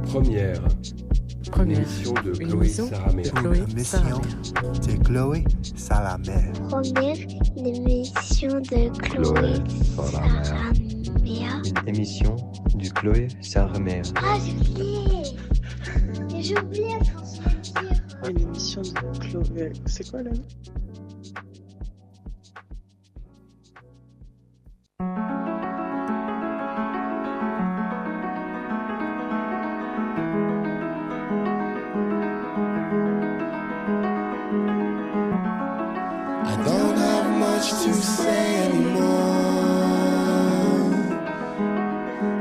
Première. Émission de Chloé Sarrame. Émission de Chloé Sarrame. Première émission de Chloé Sarrame. Une émission du Chloé Sarrame. Ah, j'ai oublié. J'ai oublié, François, de dire. Une émission de Chloé. C'est quoi là? To say anymore,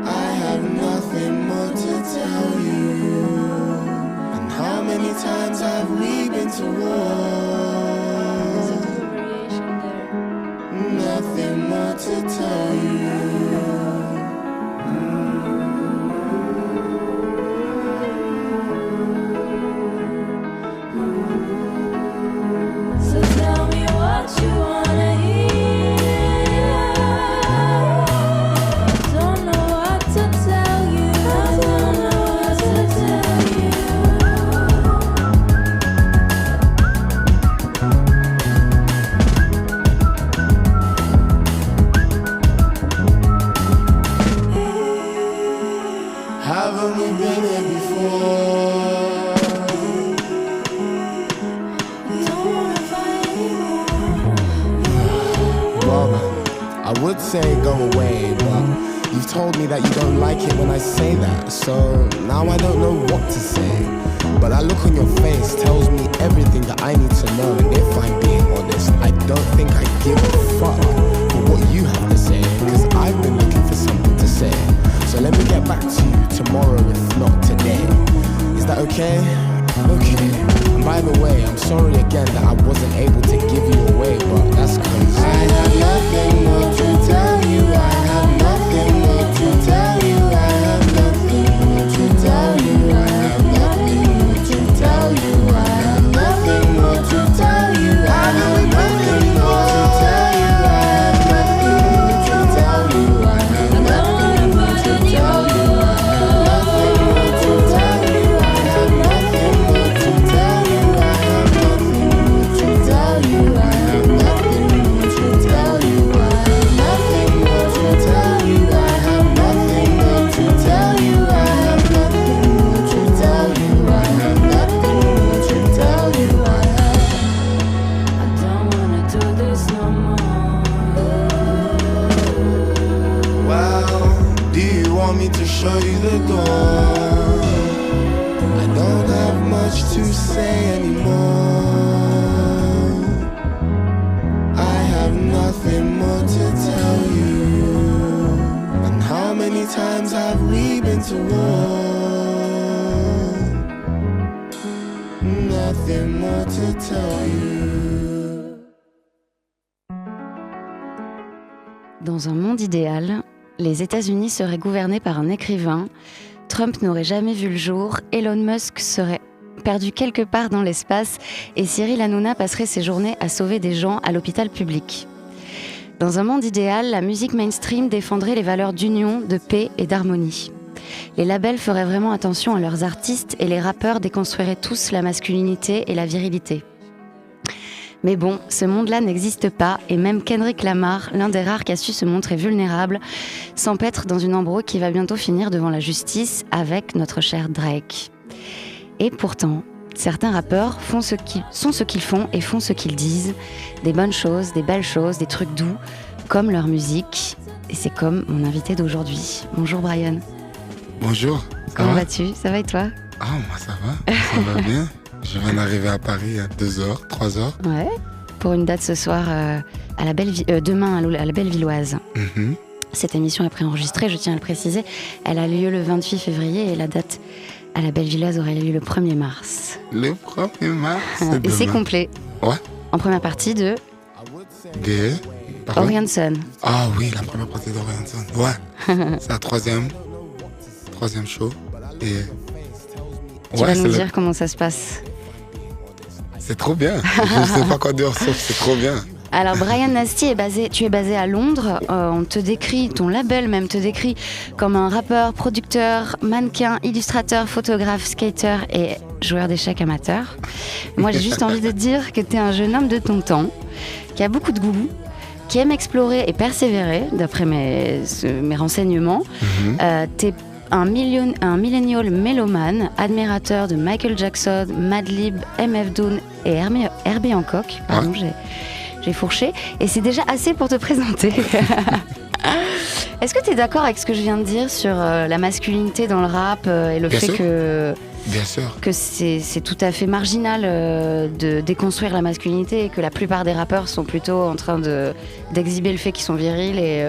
I have nothing more to tell you. And how many times have we been to war? There's a little variation there. Nothing more to tell you. So tell me what you wanna hear. Haven't we been here before? Don't wanna fight anymore. Well, I would say go away, but you've told me that you don't like it when I say that. So now I don't know what to say. But that look on your face tells me everything that I need to know. And if I'm being honest, I don't think I give a fuck for what you have to say, because I've been looking for something to say. So let me get back to you tomorrow, if not today. Is that okay? Okay. And by the way, I'm sorry again that I wasn't able to give you away, but that's crazy. I have nothing more to tell you. I have nothing more to tell you. I have nothing more to tell you. I have nothing more to tell you. I have nothing more to tell you. I have nothing more to tell you. I have nothing more to tell you. I have nothing more to tell you. I have nothing more to tell you. I have nothing more to tell you. I have nothing more to tell you. I have nothing more to tell you. I have nothing more to tell you. I have nothing more to tell you. I have nothing more to tell you. I have nothing more to tell you. I don't wanna do this no more. Well, do you want me to show you the door? I don't have much to say anymore. I have nothing more to tell you. And how many times have we been to war? Nothing more to tell you. Dans un monde idéal, les États-Unis seraient gouvernés par un écrivain, Trump n'aurait jamais vu le jour, Elon Musk serait perdu quelque part dans l'espace et Cyril Hanouna passerait ses journées à sauver des gens à l'hôpital public. Dans un monde idéal, la musique mainstream défendrait les valeurs d'union, de paix et d'harmonie. Les labels feraient vraiment attention à leurs artistes et les rappeurs déconstruiraient tous la masculinité et la virilité. Mais bon, ce monde-là n'existe pas et même Kendrick Lamar, l'un des rares qui a su se montrer vulnérable, s'empêtre dans une embrouille qui va bientôt finir devant la justice avec notre cher Drake. Et pourtant, certains rappeurs sont ce qu'ils font et font ce qu'ils disent, des bonnes choses, des belles choses, des trucs doux, comme leur musique. Et c'est comme mon invité d'aujourd'hui. Bonjour Bryan. Bonjour. Comment vas-tu ? Ça va et toi ? Ah, moi ça va bien. Je viens d'arriver à Paris il y a 2h, 3h. Ouais, pour une date ce soir à la demain à la Bellevilloise. Mm-hmm. Cette émission est préenregistrée, je tiens à le préciser. Elle a lieu le 28 février et la date à la Bellevilloise aurait lieu le 1er mars. Le 1er mars, et c'est complet. Ouais. En première partie de... Orianson. Ah oui, la première partie d'Orianson. Ouais. C'est la troisième show. Et... Tu vas nous dire comment ça se passe. C'est trop bien. Je ne sais pas quoi dire sauf c'est trop bien. Alors Bryan Nasty tu es basé à Londres. On te décrit, ton label même te décrit comme un rappeur, producteur, mannequin, illustrateur, photographe, skater et joueur d'échecs amateur. Moi j'ai juste envie de te dire que t'es un jeune homme de ton temps, qui a beaucoup de goût, qui aime explorer et persévérer, d'après mes renseignements. T'es un millennial mélomane, admirateur de Michael Jackson, Madlib, MF Doom et Herbie Hancock. Pardon, j'ai fourché. Et c'est déjà assez pour te présenter. Est-ce que tu es d'accord avec ce que je viens de dire sur la masculinité dans le rap et le fait que... Bien sûr. Que c'est tout à fait marginal de déconstruire la masculinité et que la plupart des rappeurs sont plutôt en train d'exhiber le fait qu'ils sont virils et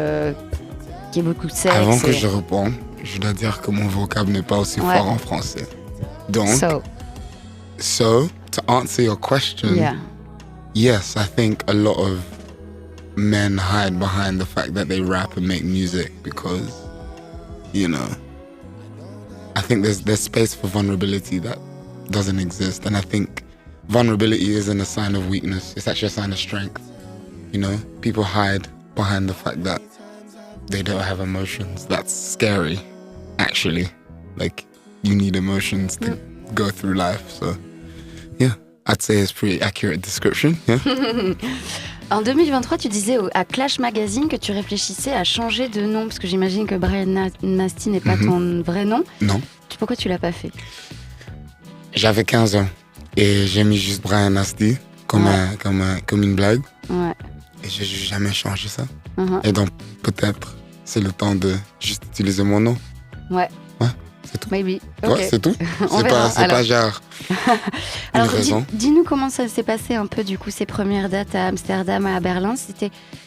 qu'il y a beaucoup de sexe. Avant que je réponde, je dois dire que mon vocable n'est pas aussi fort en français. Donc, so to answer your question, yes, I think a lot of men hide behind the fact that they rap and make music because, you know, I think there's space for vulnerability that doesn't exist. And I think vulnerability isn't a sign of weakness. It's actually a sign of strength. You know, people hide behind the fact that they don't have emotions. That's scary, actually. Like, you need emotions to go through life. So, yeah, I'd say it's a pretty accurate description. Yeah. En 2023, tu disais à Clash Magazine que tu réfléchissais à changer de nom, parce que j'imagine que Bryan Nasty n'est pas ton vrai nom. Non. Pourquoi tu l'as pas fait? J'avais 15 ans et j'ai mis juste Bryan Nasty comme une blague. Ouais. Et j'ai jamais changé ça. Et donc, peut-être, c'est le temps de juste utiliser mon nom. Ouais. Ouais, c'est tout. Maybe. Ouais, okay. c'est tout. C'est pas genre une alors, raison. Dis-nous comment ça s'est passé un peu, du coup, ces premières dates à Amsterdam, à Berlin.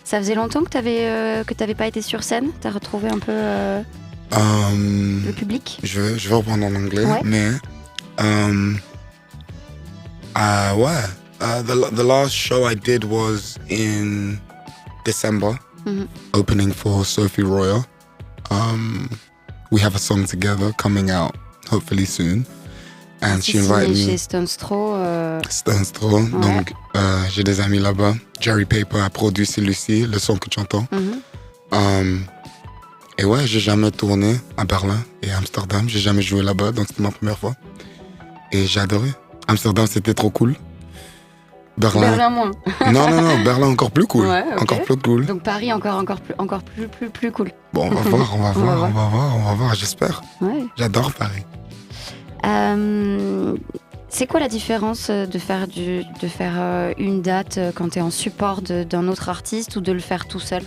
Ça faisait longtemps que t'avais pas été sur scène? T'as retrouvé un peu le public? Je vais reprendre en anglais, mais the last show I did was in December, opening for Sophie Royer. We have a song together coming out hopefully soon, and she invited me. Chez Stone's Throw. Stone's Throw. Donc j'ai des amis là-bas. Jerry Paper a produit celui-ci, le son que tu entends. Et ouais, j'ai jamais tourné à Berlin et à Amsterdam. J'ai jamais joué là-bas, donc c'était ma première fois. Et j'ai adoré. Amsterdam, c'était trop cool. Berlin moins. non, Berlin encore plus cool. Ouais, okay. Encore plus cool. Donc Paris encore plus cool. Bon, on va voir, j'espère. Ouais. J'adore Paris. C'est quoi la différence de faire une date quand tu es en support d'un autre artiste ou de le faire tout seul?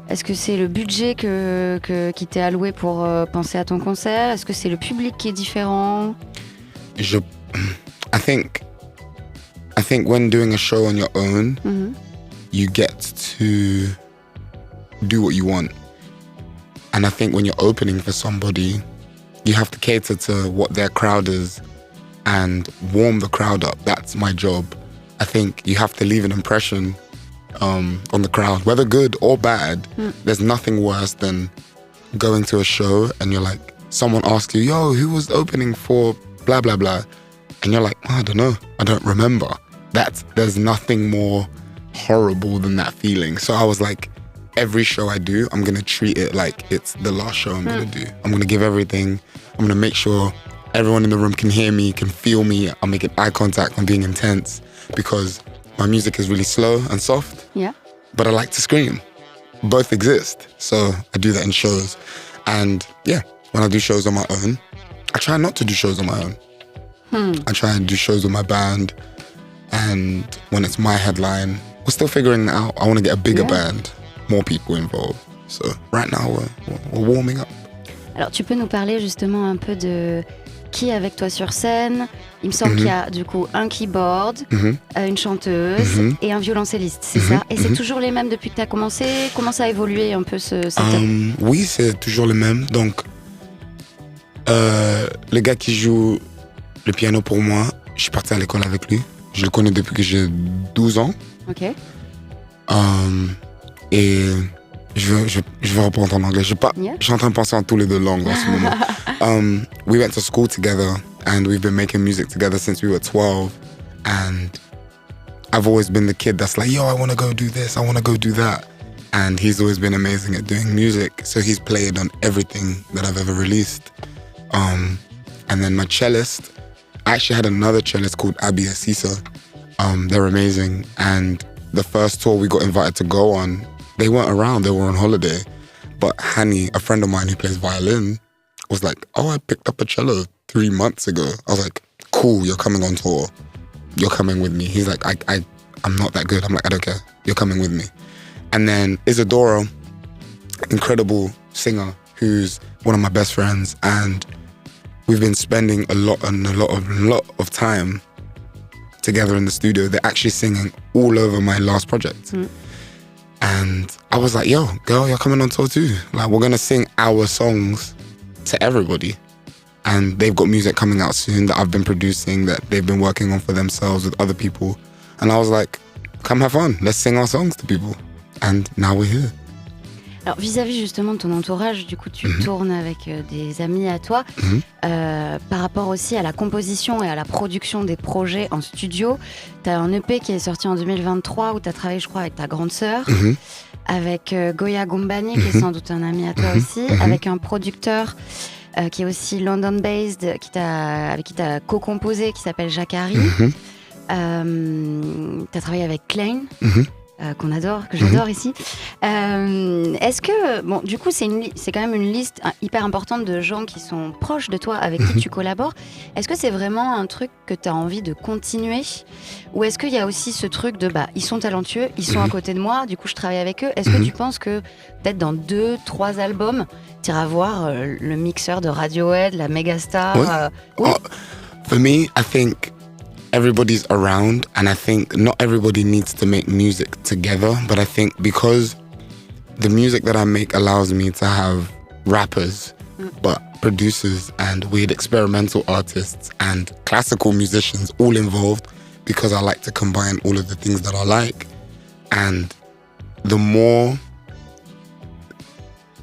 Est-ce que c'est le budget qui t'est alloué pour penser à ton concert? Est-ce que c'est le public qui est différent? I think when doing a show on your own, you get to do what you want. And I think when you're opening for somebody, you have to cater to what their crowd is and warm the crowd up. That's my job. I think you have to leave an impression on the crowd, whether good or bad. There's nothing worse than going to a show and you're like, someone asks you, yo, who was opening for blah, blah, blah? And you're like, oh, I don't know. I don't remember. There's nothing more horrible than that feeling. So I was like, every show I do, I'm going to treat it like it's the last show I'm going to do. I'm going to give everything. I'm going to make sure everyone in the room can hear me, can feel me. I'm making eye contact. I'm being intense because my music is really slow and soft. Yeah. But I like to scream. Both exist. So I do that in shows. And yeah, when I do shows on my own, I try not to do shows on my own. I try and do shows with my band, and when it's my headline, we're still figuring it out. I want to get a bigger band, more people involved. So right now, we're warming up. Alors, tu peux nous parler justement un peu de qui est avec toi sur scène? Il me semble qu'il y a du coup un keyboard, une chanteuse et un violoncelliste, c'est ça? Et c'est toujours les mêmes depuis que tu as commencé? Comment ça a évolué un peu ce setup? Oui, c'est toujours les mêmes. Donc, le gars qui joue le piano pour moi, je suis parti à l'école avec lui. Je le connais depuis que j'ai 12 ans. Ok. Et je vais répondre en anglais. Je suis en train de penser en tous les deux langues en ce moment. We went to school together and we've been making music together since we were 12. And I've always been the kid that's like, yo, I want to go do this, I want to go do that. And he's always been amazing at doing music. So he's played on everything that I've ever released. And then my cellist, I actually had another cellist called Abby Asisa. They're amazing. And the first tour we got invited to go on, they weren't around, they were on holiday. But Hani, a friend of mine who plays violin, was like, oh, I picked up a cello 3 months ago. I was like, cool, you're coming on tour. You're coming with me. He's like, I'm not that good. I'm like, I don't care. You're coming with me. And then Isadora, incredible singer, who's one of my best friends. And we've been spending a lot of time together in the studio. They're actually singing all over my last project. And I was like, yo, girl, you're coming on tour too. Like, we're going to sing our songs to everybody. And they've got music coming out soon that I've been producing, that they've been working on for themselves with other people. And I was like, come have fun. Let's sing our songs to people. And now we're here. Alors, vis-à-vis justement de ton entourage, du coup, tu tournes avec des amis à toi. Par rapport aussi à la composition et à la production des projets en studio, tu as un EP qui est sorti en 2023 où tu as travaillé, je crois, avec ta grande sœur, avec Goya Gombani, qui est sans doute un ami à toi aussi, avec un producteur qui est aussi London-based, avec qui tu as co-composé, qui s'appelle Jacari. Tu as travaillé avec Klein. Qu'on adore, que j'adore ici. Est-ce que, bon, du coup, c'est quand même une liste hyper importante de gens qui sont proches de toi, avec qui tu collabores. Est-ce que c'est vraiment un truc que tu as envie de continuer? Ou est-ce qu'il y a aussi ce truc de, ils sont talentueux, ils sont à côté de moi, du coup, je travaille avec eux. Est-ce que tu penses que, peut-être dans 2-3 albums, tu iras voir le mixeur de Radiohead, la mégastar For me, I think everybody's around, and I think not everybody needs to make music together, but I think because the music that I make allows me to have rappers, but producers and weird experimental artists and classical musicians all involved, because I like to combine all of the things that I like. And the more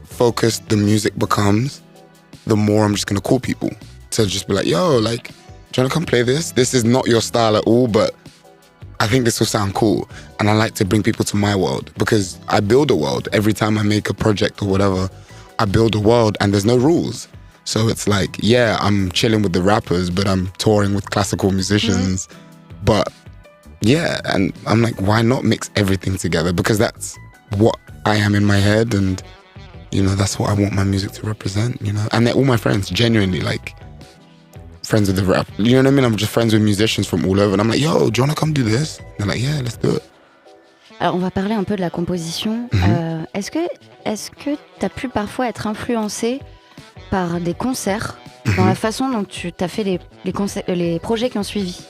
focused the music becomes, the more I'm just gonna call people to just be like, yo, like, do you want to come play this? This is not your style at all, but I think this will sound cool. And I like to bring people to my world, because I build a world. Every time I make a project or whatever, I build a world and there's no rules. So it's like, yeah, I'm chilling with the rappers, but I'm touring with classical musicians. But yeah, and I'm like, why not mix everything together? Because that's what I am in my head, and, you know, that's what I want my music to represent, you know? And they're all my friends, genuinely, like, friends with the rap. You know what I mean? I'm just friends with musicians from all over. And I'm like, yo, do you want to come do this? And they're like, yeah, let's do it. Alors, on va parler un peu de la composition. Est-ce que tu as pu parfois être influencé par des concerts dans la façon dont tu as fait les projets qui ont suivi?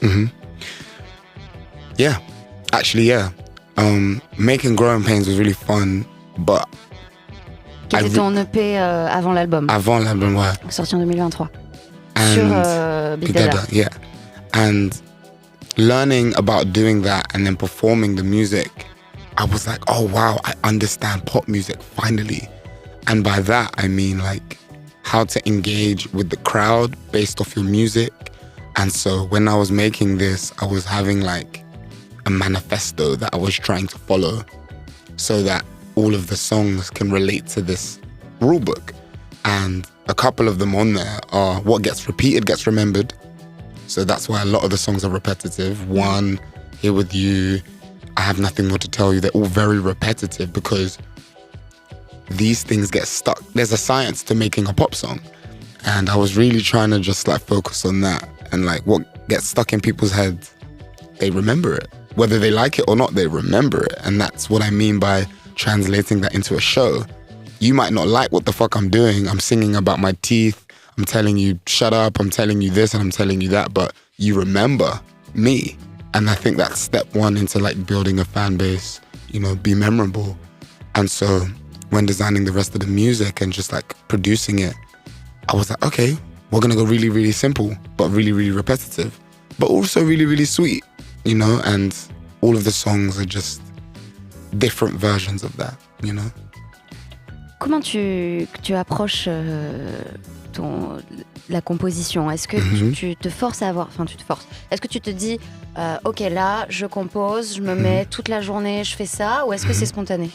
Yeah, actually, yeah. Making Growing Pains was really fun, but... Qui était ton EP avant l'album? Avant l'album, ouais. Sorti en 2023. And Sur Big Dada. Yeah. And learning about doing that and then performing the music, I was like, oh wow, I understand pop music finally. And by that, I mean like how to engage with the crowd based off your music. And so when I was making this, I was having like a manifesto that I was trying to follow so that all of the songs can relate to this rule book. And a couple of them on there are what gets repeated gets remembered. So that's why a lot of the songs are repetitive. One, Here With You, I Have Nothing More to Tell You. They're all very repetitive because these things get stuck. There's a science to making a pop song. And I was really trying to just like focus on that. And like what gets stuck in people's heads, they remember it. Whether they like it or not, they remember it. And that's what I mean by translating that into a show. You might not like what the fuck I'm doing. I'm singing about my teeth. I'm telling you, shut up. I'm telling you this and I'm telling you that. But you remember me. And I think that's step one into like building a fan base, you know, be memorable. And so when designing the rest of the music and just like producing it, I was like, okay, we're going to go really, really simple, but really, really repetitive, but also really, really sweet, you know? And all of the songs are just different versions of that, you know? Comment tu approches la composition? Est-ce que tu te forces à avoir... Enfin, tu te forces. Est-ce que tu te dis, ok, là, je compose, je me mets toute la journée, je fais ça, ou est-ce que c'est spontané?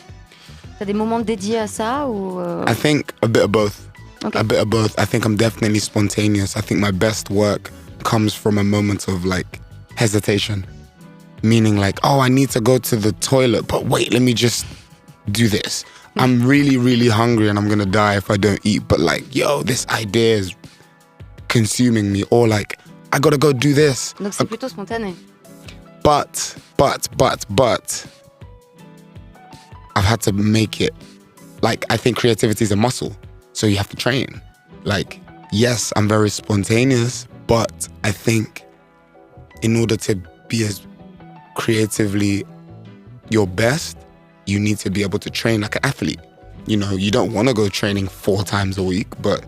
T'as des moments dédiés à ça ou I think a bit of both. Okay. A bit of both. I think I'm definitely spontaneous. I think my best work comes from a moment of like hesitation. Meaning like, oh, I need to go to the toilet, but wait, let me just do this. I'm really, really hungry and I'm gonna die if I don't eat. But like, yo, this idea is consuming me. Or like, I gotta go do this. Donc c'est plutôt spontané. But, I've had to make it. Like, I think creativity is a muscle. So you have to train. Like, yes, I'm very spontaneous, but I think in order to be as creatively your best, you need to be able to train like an athlete. You know, you don't want to go training 4 times a week, but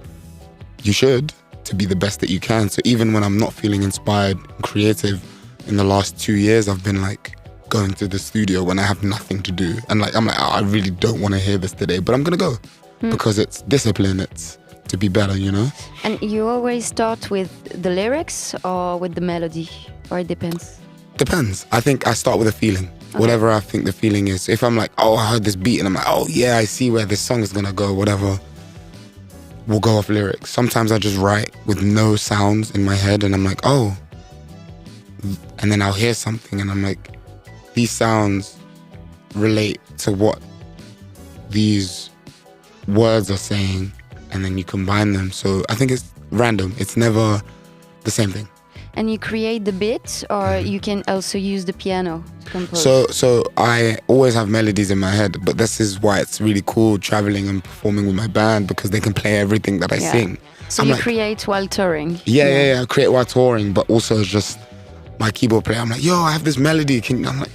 you should to be the best that you can. So even when I'm not feeling inspired and creative, in the last 2 years, I've been like going to the studio when I have nothing to do. And like, I'm like, oh, I really don't want to hear this today, but I'm going to go because it's discipline. It's to be better, you know? And you always start with the lyrics or with the melody? Or it depends? Depends. I think I start with a feeling. Okay. Whatever I think the feeling is. If I'm like, oh, I heard this beat and I'm like, oh yeah, I see where this song is gonna go, whatever, we'll go off lyrics. Sometimes I just write with no sounds in my head and I'm like, oh. And then I'll hear something and I'm like, these sounds relate to what these words are saying, and then you combine them. So I think it's random. It's never the same thing. And you create the beat, or you can also use the piano to compose? So I always have melodies in my head, but this is why it's really cool traveling and performing with my band, because they can play everything that I sing. So I'm you like, create while touring? Yeah, I create while touring, but also just my keyboard player. I'm like, yo, I have this melody. I'm like,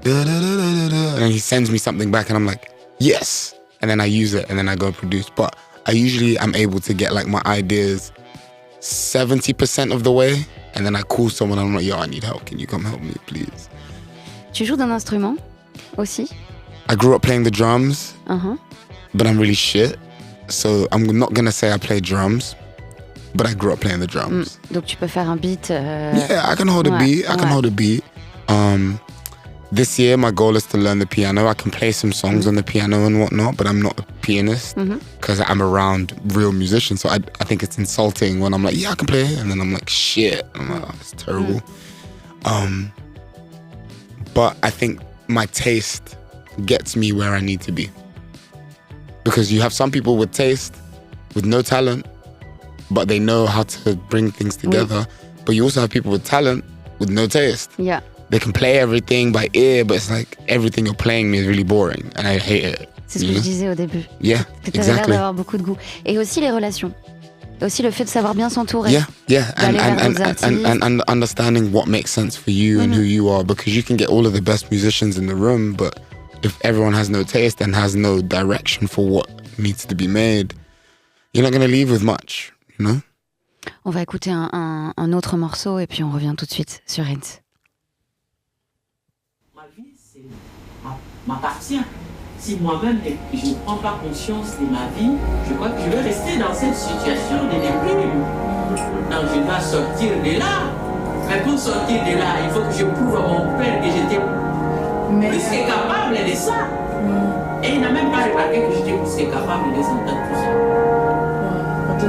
da, da, da, da, da. And he sends me something back and I'm like, yes. And then I use it and then I go produce. But I usually am able to get like my ideas 70% of the way. And then I call someone and I'm like, yo, I need help. Can you come help me, please? Tu joues d'un instrument aussi? I grew up playing the drums, but I'm really shit. So I'm not going to say I play drums, but I grew up playing the drums. Donc tu peux faire un beat. Yeah, I can hold a beat. I can hold a beat. This year, my goal is to learn the piano. I can play some songs on the piano and whatnot, but I'm not a pianist because I'm around real musicians. So I think it's insulting when I'm like, yeah, I can play. And then I'm like, shit. I'm like, oh, it's terrible. But I think my taste gets me where I need to be. Because you have some people with taste, with no talent, but they know how to bring things together. But you also have people with talent, with no taste. Yeah. They can play everything by ear, but it's like everything you're playing me is really boring, and I hate it. C'est ce que je disais au début. Yeah, que tu avais l'air d'avoir beaucoup de goût. Et aussi les relations. Et aussi le fait de savoir bien s'entourer. Yeah. And understanding what makes sense for you and who you are, because you can get all of the best musicians in the room, but if everyone has no taste and has no direction for what needs to be made, you're not going to leave with much, you know? On va écouter un autre morceau et puis on revient tout de suite sur Rinse. M'appartient. Si moi-même je ne prends pas conscience de ma vie, je crois que je vais rester dans cette situation de début. Donc je dois sortir de là. Mais pour sortir de là, il faut que je prouve à mon père que j'étais plus que capable de ça. Et il n'a même pas remarqué que j'étais plus que capable de ça dans tout ça.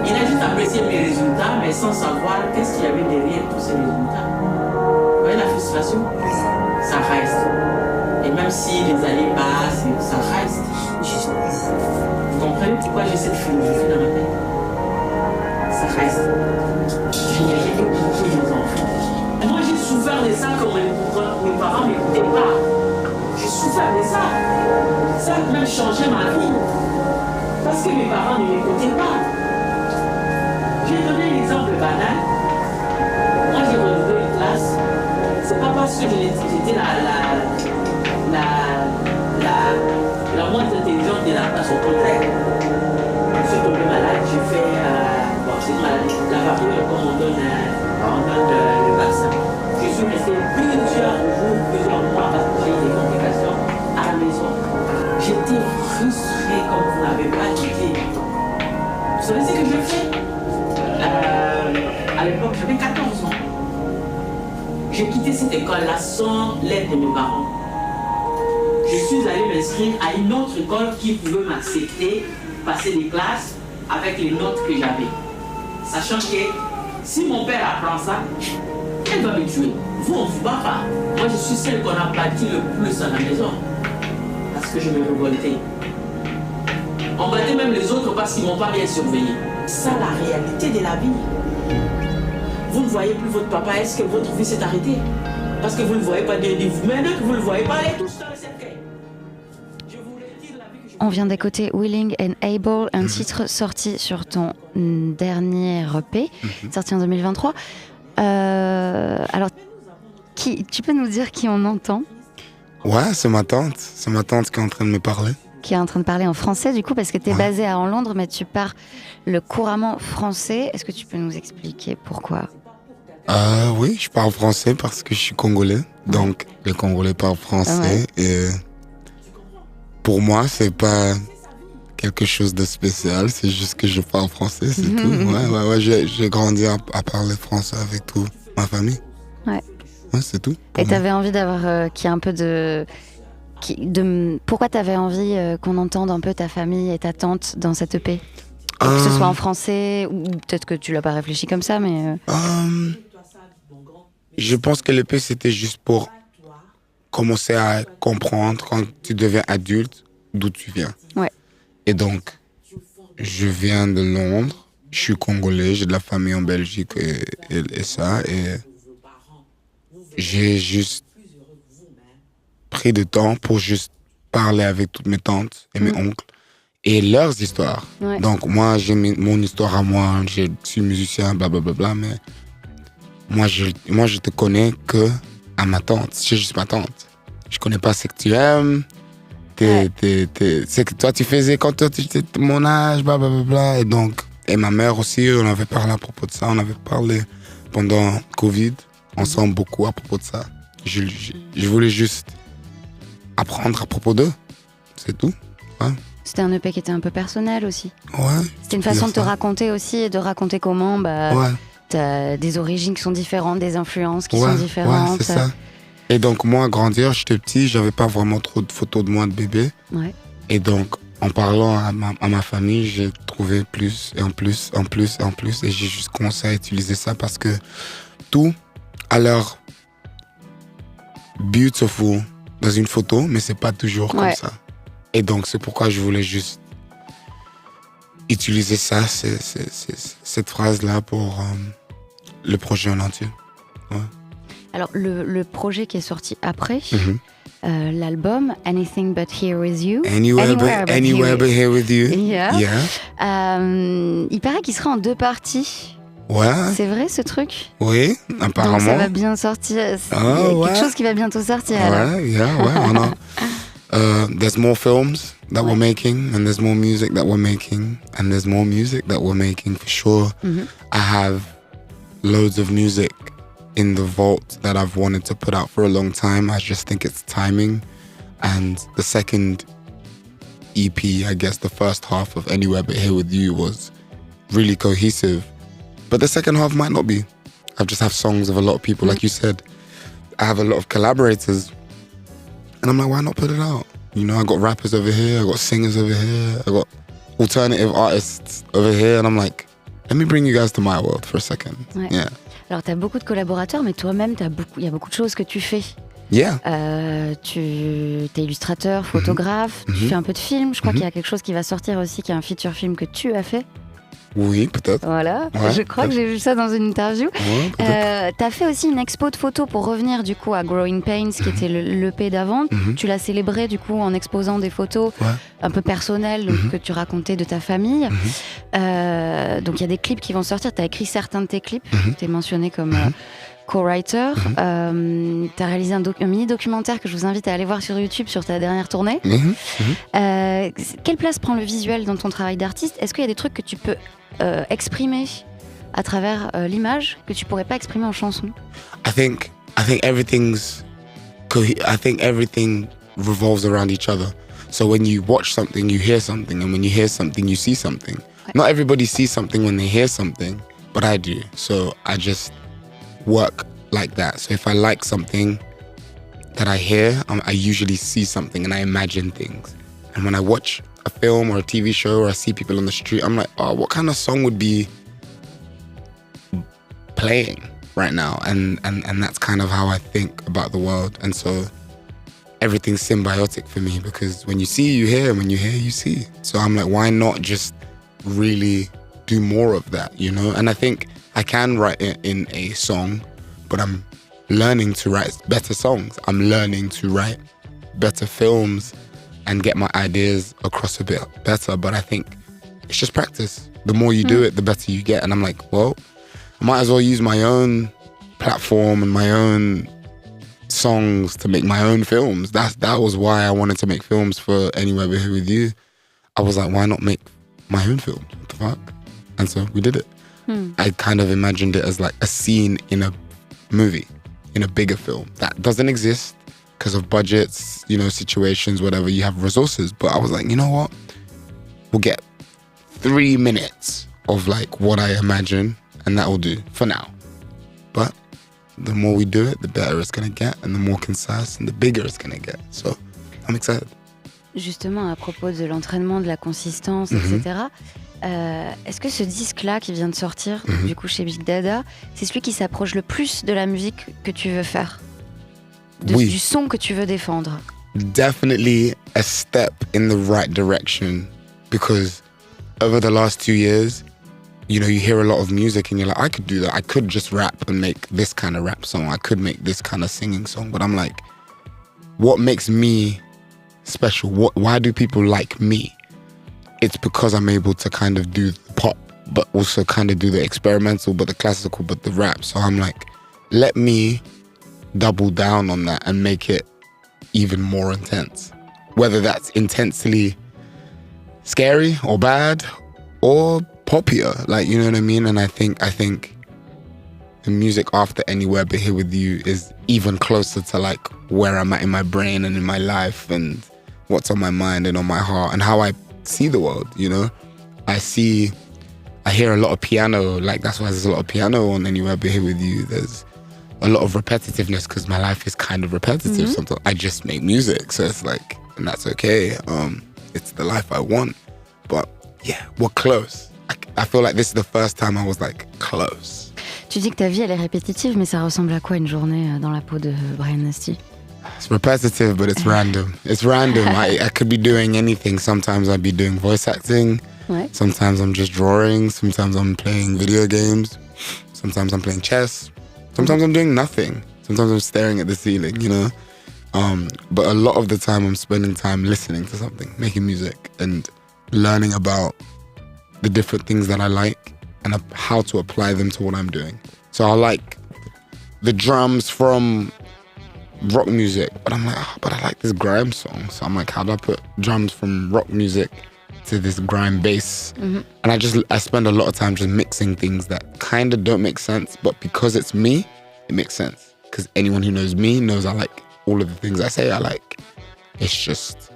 Il a juste apprécié mes résultats, mais sans savoir qu'est-ce qu'il y avait derrière tous ces résultats. Vous voyez la frustration? Ça reste. Et même si les années passent, ça reste. Vous comprenez pourquoi j'ai cette philosophie dans ma tête? Ça reste. Je n'ai jamais écouté mes enfants. Et moi j'ai souffert de ça quand mes parents ne m'écoutaient pas. J'ai souffert de ça. Ça a même changé ma vie. Parce que mes parents ne m'écoutaient pas. J'ai donné un exemple banal. Moi j'ai relevé une classe. C'est pas parce que j'étais la moins intelligente de la classe, au contraire. Je suis tombé malade, j'ai fait c'est une maladie, la variole, comme on donne le vaccin. Je suis resté plusieurs jours, plusieurs mois parce que j'ai eu des complications à la maison. J'étais frustré comme vous n'avez pas idée. Vous savez ce que j'ai fait? À l'époque, j'avais 14 ans. J'ai quitté cette école-là sans l'aide de mes parents. Je suis allée m'inscrire à une autre école qui pouvait m'accepter, passer des classes avec les notes que j'avais. Sachant que si mon père apprend ça, elle va me tuer. Vous, on ne vous bat pas. Moi, je suis celle qu'on a battu le plus à la maison. Parce que je me révoltais. On battait même les autres parce qu'ils ne m'ont pas bien surveillé. Ça, la réalité de la vie. Vous ne voyez plus votre papa, est-ce que votre vie s'est arrêtée? Parce que vous ne le voyez pas de vous. Maintenant que vous ne le voyez pas, allez tous dans le cercueil. Je voulais dire la vie que je... On vient d'écouter Willing and Able, un titre sorti sur ton dernier EP, sorti en 2023. Alors, tu peux nous dire qui on entend? Ouais, c'est ma tante. C'est ma tante qui est en train de me parler. Qui est en train de parler en français, du coup, parce que tu es basé à Londres, mais tu parles couramment français. Est-ce que tu peux nous expliquer pourquoi? Oui, je parle français parce que je suis congolais. Donc, les Congolais parlent français. Et pour moi, c'est pas quelque chose de spécial. C'est juste que je parle français, c'est tout. Ouais. J'ai grandi à parler français avec toute ma famille. Ouais, c'est tout. Et t'avais envie d'avoir qu'il y ait un peu de... Pourquoi t'avais envie qu'on entende un peu ta famille et ta tante dans cette EP? Que ce soit en français, ou peut-être que tu l'as pas réfléchi comme ça, mais... Je pense que l'EP, c'était juste pour commencer à comprendre, quand tu deviens adulte, d'où tu viens. Ouais. Et donc, je viens de Londres, je suis congolais, j'ai de la famille en Belgique et ça, et j'ai juste pris du temps pour juste parler avec toutes mes tantes et mes oncles et leurs histoires. Ouais. Donc moi, j'ai mon histoire à moi, je suis musicien, blablabla, mais moi je te connais que à ma tante, c'est juste ma tante. Je connais pas ce que tu aimes, c'est que toi tu faisais quand toi tu étais mon âge, blablabla, et donc, et ma mère aussi, on avait parlé à propos de ça, on avait parlé pendant Covid, ensemble beaucoup à propos de ça. Je voulais juste apprendre à propos d'eux, c'est tout. Ouais. C'était un EP qui était un peu personnel aussi. Ouais. C'était une façon de te raconter aussi et de raconter comment t'as des origines qui sont différentes, des influences qui sont différentes. Ouais, c'est ça. Et donc moi, grandir, j'étais petit, j'avais pas vraiment trop de photos de moi de bébé. Ouais. Et donc en parlant à ma famille, j'ai trouvé plus et en plus, et j'ai juste commencé à utiliser ça parce que tout a l'air beautiful dans une photo, mais c'est pas toujours comme ça. Et donc, c'est pourquoi je voulais juste utiliser ça, cette phrase-là pour le projet en entier. Ouais. Alors, le projet qui est sorti après, l'album Anything But Here With You. Anywhere but here with you. Yeah. Il paraît qu'il sera en 2 parties. Ouais. C'est vrai ce truc? Oui, apparemment. Donc ça va bien sortir. Il y a quelque chose qui va bientôt sortir. There's more films that we're making, and there's more music that we're making, and there's more music that we're making for sure. I have loads of music in the vault that I've wanted to put out for a long time. I just think it's timing. And the second EP, I guess the first half of Anywhere But Here With You was really cohesive. But the second half might not be. I just have songs of a lot of people, like you said. I have a lot of collaborators. And I'm like, why not put it out? You know, I got rappers over here, I got singers over here, I got alternative artists over here. And I'm like, let me bring you guys to my world for a second. Ouais. Yeah. Alors, tu as beaucoup de collaborateurs, mais toi-même, il y a beaucoup de choses que tu fais. Yeah. Tu es illustrateur, photographe, tu fais un peu de film. Je crois qu'il y a quelque chose qui va sortir aussi, qui est un feature film que tu as fait. Oui, peut-être. Voilà, ouais, je crois que j'ai vu ça dans une interview. Ouais, t'as fait aussi une expo de photos pour revenir du coup à Growing Pains, qui était l'EP d'avant. Tu l'as célébré du coup en exposant des photos un peu personnelles donc, que tu racontais de ta famille. Donc il y a des clips qui vont sortir. T'as écrit certains de tes clips. T'es mentionné comme co-writer. T'as réalisé un mini-documentaire que je vous invite à aller voir sur YouTube sur ta dernière tournée. Quelle place prend le visuel dans ton travail d'artiste? Est-ce qu'il y a des trucs que tu peux exprimer à travers l'image que tu pourrais pas exprimer en chanson? I think everything revolves around each other. So when you watch something, you hear something, and when you hear something, you see something. Not everybody sees something when they hear something, but I do. So I just work like that. So if I like something that I hear, I usually see something and I imagine things. And when I watch a film or a TV show or I see people on the street, I'm like, oh, what kind of song would be playing right now? And that's kind of how I think about the world. And so everything's symbiotic for me, because when you see, you hear, and when you hear, you see. So I'm like, why not just really do more of that, you know? And I think I can write it in a song, but I'm learning to write better songs. I'm learning to write better films and get my ideas across a bit better. But I think it's just practice. The more you do it, the better you get. And I'm like, well, I might as well use my own platform and my own songs to make my own films. That was why I wanted to make films for Anywhere But Here With You. I was like, why not make my own film? What the fuck? And so we did it. I kind of imagined it as like a scene in a movie, in a bigger film that doesn't exist because of budgets, you know, situations, whatever. You have resources. But I was like, you know what? We'll get 3 minutes of like what I imagine, and that will do for now. But the more we do it, the better it's going to get, and the more concise and the bigger it's going to get. So I'm excited. Justement, à propos de l'entraînement, de la consistance, etc., est-ce que ce disque-là qui vient de sortir, du coup chez Big Dada, c'est celui qui s'approche le plus de la musique que tu veux faire, du son que tu veux défendre? Definitely a step in the right direction, because over the last 2 years, you know, you hear a lot of music and you're like, I could do that. I could just rap and make this kind of rap song. I could make this kind of singing song. But I'm like, what makes me special? Why do people like me? It's because I'm able to kind of do the pop, but also kind of do the experimental, but the classical, but the rap. So I'm like, let me double down on that and make it even more intense. Whether that's intensely scary or bad or poppier, like, you know what I mean? And I think the music after Anywhere But Here With You is even closer to like where I'm at in my brain and in my life and what's on my mind and on my heart and how I see the world, you know? I hear a lot of piano, like that's why there's a lot of piano on Anywhere But Here With You. There's a lot of repetitiveness because my life is kind of repetitive. Sometimes I just make music, so it's like, and that's okay. It's the life I want. But yeah, we're close. I feel like this is the first time I was like close. Tu dis que ta vie elle est répétitive, mais ça ressemble à quoi une journée dans la peau de Bryan Nasty? It's repetitive, but it's random. It's random. I could be doing anything. Sometimes I'd be doing voice acting. Ouais. Sometimes I'm just drawing. Sometimes I'm playing video games. Sometimes I'm playing chess. Sometimes I'm doing nothing. Sometimes I'm staring at the ceiling, you know? But a lot of the time I'm spending time listening to something, making music and learning about the different things that I like and how to apply them to what I'm doing. So I like the drums from rock music, but I'm like, but I like this grime song. So I'm like, how do I put drums from rock music to this grime bass? And I spend a lot of time just mixing things that kind of don't make sense, but because it's me, it makes sense. Because anyone who knows me knows I like all of the things I say I like. It's just,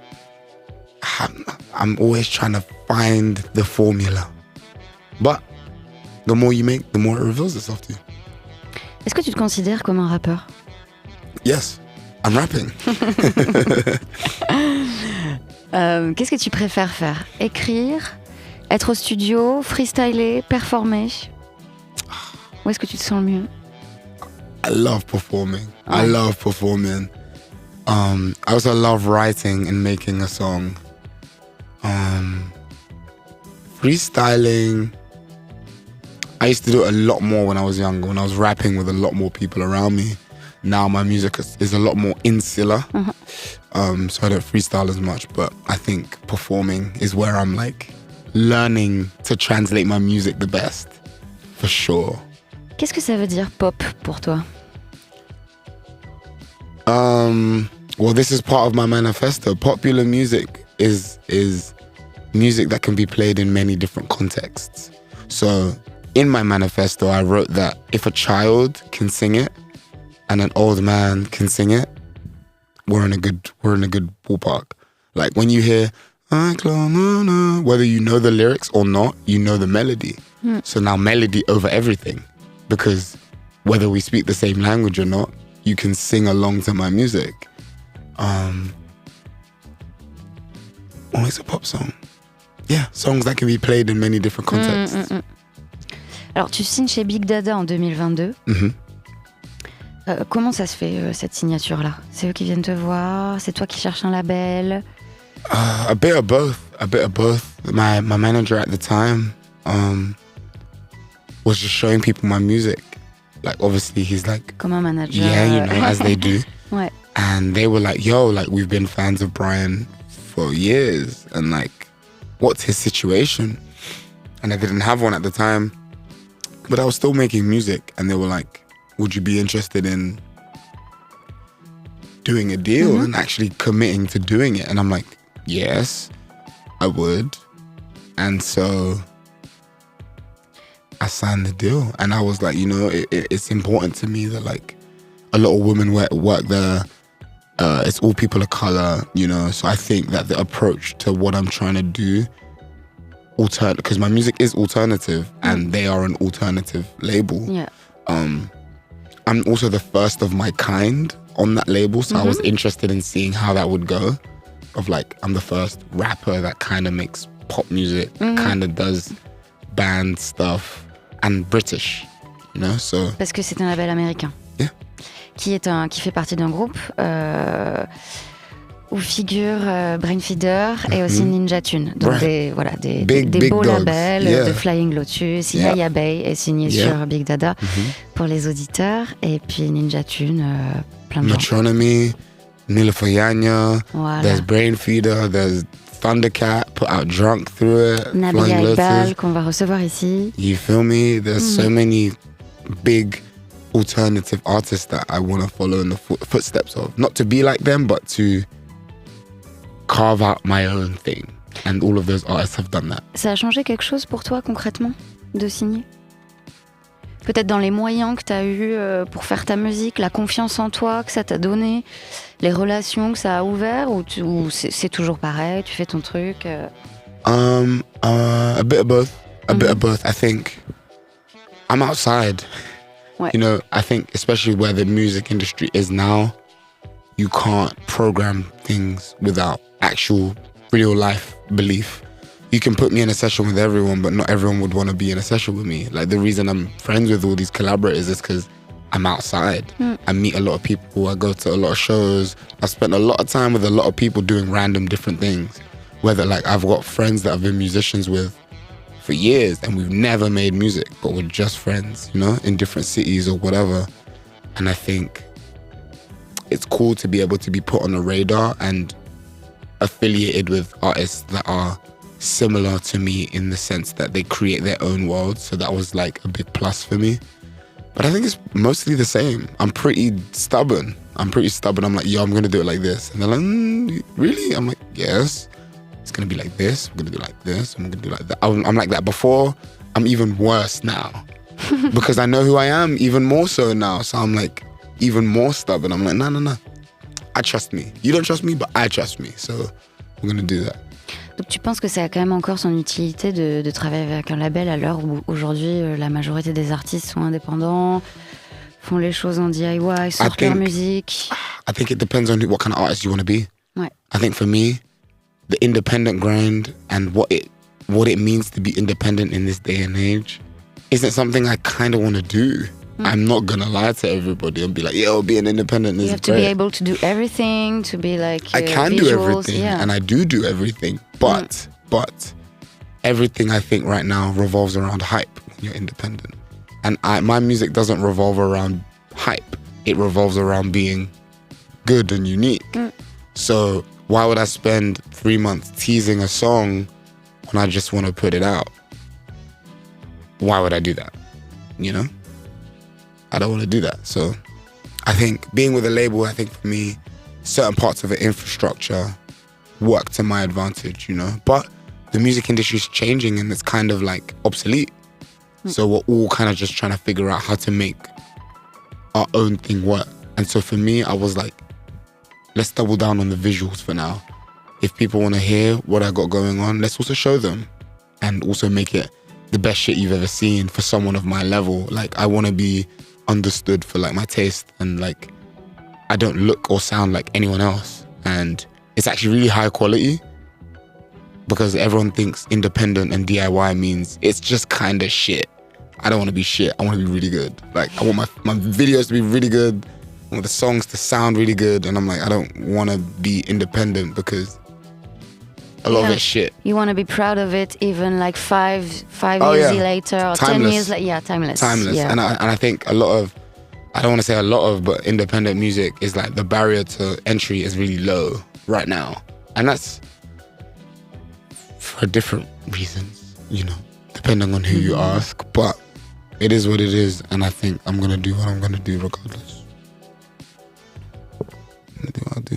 I'm always trying to find the formula. But the more you make, the more it reveals itself to you. Est-ce que tu te considères comme un rappeur? Yes, I'm rapping. Qu'est-ce que tu préfères faire? Écrire, être au studio, freestyler, performer? Où est-ce que tu te sens le mieux? I love performing. I love performing. I also love writing and making a song. Freestyling, I used to do it a lot more when I was younger, when I was rapping with a lot more people around me. Now my music is a lot more insular, so I don't freestyle as much, but I think performing is where I'm like learning to translate my music the best, for sure. Qu'est-ce que ça veut dire pop pour toi? Well, this is part of my manifesto. Popular music is music that can be played in many different contexts. So in my manifesto, I wrote that if a child can sing it and an old man can sing it, we're in a good ballpark. Like when you hear, whether you know the lyrics or not, you know the melody. So now melody over everything, because whether we speak the same language or not, you can sing along to my music. Oh, it's a pop song. Yeah, songs that can be played in many different contexts. Alors, tu signes chez Big Dada en 2022. Comment ça se fait, cette signature-là? C'est eux qui viennent te voir? C'est toi qui cherches un label? A bit of both. My manager at the time was just showing people my music. Like, obviously, he's like... Comme un manager. Yeah, you know, as they do. Ouais. And they were like, yo, like, we've been fans of Bryan for years. And, like, what's his situation? And I didn't have one at the time. But I was still making music. And they were like, would you be interested in doing a deal and actually committing to doing it? And I'm like, yes, I would. And so I signed the deal. And I was like, you know, it's important to me that, like, a lot of women work there. It's all people of color, you know. So I think that the approach to what I'm trying to do, because my music is alternative and they are an alternative label. Yeah. I'm also the first of my kind on that label, so I was interested in seeing how that would go. Of like, I'm the first rapper that kind of makes pop music, kind of does band stuff, and British, you know, so... Parce que c'est un label américain. Yeah. Qui fait partie d'un groupe où figurent Brainfeeder et aussi Ninja Tune. Donc des beaux labels de Flying Lotus. Yaya Bay est signé sur Big Dada pour les auditeurs. Et puis Ninja Tune, plein de gens. Metronomy, Nilafayanya, there's Brainfeeder, there's Thundercat, put out Drunk Through It, Nabi Iqbal, qu'on va recevoir ici. You feel me? There's so many big alternative artists that I want to follow in the footsteps of. Not to be like them, but to carve out my own thing. And all of those artists have done that. Ça a changé quelque chose pour toi concrètement de signer? Peut-être dans les moyens que tu as eu pour faire ta musique, la confiance en toi que ça t'a donné, les relations que ça a ouvert, ou c'est toujours pareil, tu fais ton truc A bit of both. A bit of both. I think I'm outside. Ouais. You know, I think especially where the music industry is now, you can't program things without actual real life belief. You can put me in a session with everyone, but not everyone would want to be in a session with me. Like, the reason I'm friends with all these collaborators is because I'm outside. I meet a lot of people. I go to a lot of shows. I spent a lot of time with a lot of people doing random different things. Whether, like, I've got friends that I've been musicians with for years and we've never made music, but we're just friends, you know, in different cities or whatever. And I think it's cool to be able to be put on a radar and affiliated with artists that are similar to me in the sense that they create their own world. So that was like a big plus for me. But I think it's mostly the same. I'm pretty stubborn. I'm like, yo, I'm going to do it like this. And they're like, really? I'm like, yes. It's going to be like this. I'm going to do like this. I'm going to do like that. I'm like that before. I'm even worse now. Because I know who I am even more so now. So I'm like even more stubborn. I'm like, no. I trust me. You don't trust me, but I trust me. So we're going to do that. Donc tu penses que ça a quand même encore son utilité de travailler avec un label à l'heure où aujourd'hui la majorité des artistes sont indépendants, font les choses en DIY, sortent leur musique? I think it depends on what kind of artist you want to be. Ouais. I think for me, the independent grind and what it means to be independent in this day and age isn't something I kind of want to do. I'm not gonna lie to everybody and be like, yo, being independent is great. You have to be able to do everything, to be like I can visuals, do everything, and I do everything. But everything I think right now revolves around hype when you're independent. And my music doesn't revolve around hype. It revolves around being good and unique. So why would I spend 3 months teasing a song when I just want to put it out? Why would I do that? You know? I don't want to do that. So I think being with a label, I think for me, certain parts of the infrastructure work to my advantage, you know? But the music industry is changing and it's kind of like obsolete. So we're all kind of just trying to figure out how to make our own thing work. And so for me, I was like, let's double down on the visuals for now. If people want to hear what I got going on, let's also show them and also make it the best shit you've ever seen for someone of my level. Like, I want to be understood for like my taste, and like I don't look or sound like anyone else, and it's actually really high quality because everyone thinks independent and DIY means it's just kind of shit. I don't want to be shit. I want to be really good. Like I want my videos to be really good. I want the songs to sound really good, and I'm like, I don't want to be independent because a lot of it's shit. You want to be proud of it, even like five years later or Timeless. 10 years later. Yeah, timeless. Yeah. And I think a lot of, I don't want to say a lot of, but independent music is like the barrier to entry is really low right now, and that's for different reasons, you know, depending on who you ask. But it is what it is, and I think I'm gonna do what I'm gonna do regardless. I'm gonna do what I'll do.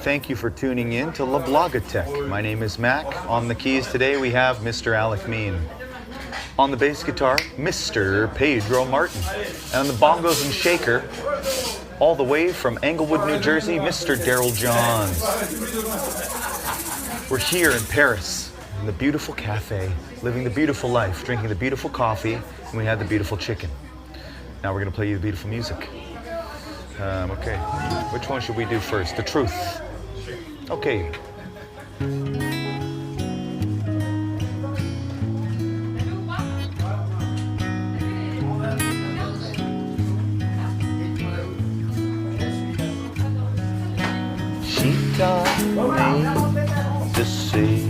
Thank you for tuning in to La Blogatech. My name is Mac. On the keys today we have Mr. Alec Mean. On the bass guitar, Mr. Pedro Martin. And on the bongos and shaker, all the way from Englewood, New Jersey, Mr. Daryl Johns. We're here in Paris, in the beautiful cafe, living the beautiful life, drinking the beautiful coffee, and we had the beautiful chicken. Now we're gonna play you the beautiful music. Okay, which one should we do first? The truth. Okay. She taught me to see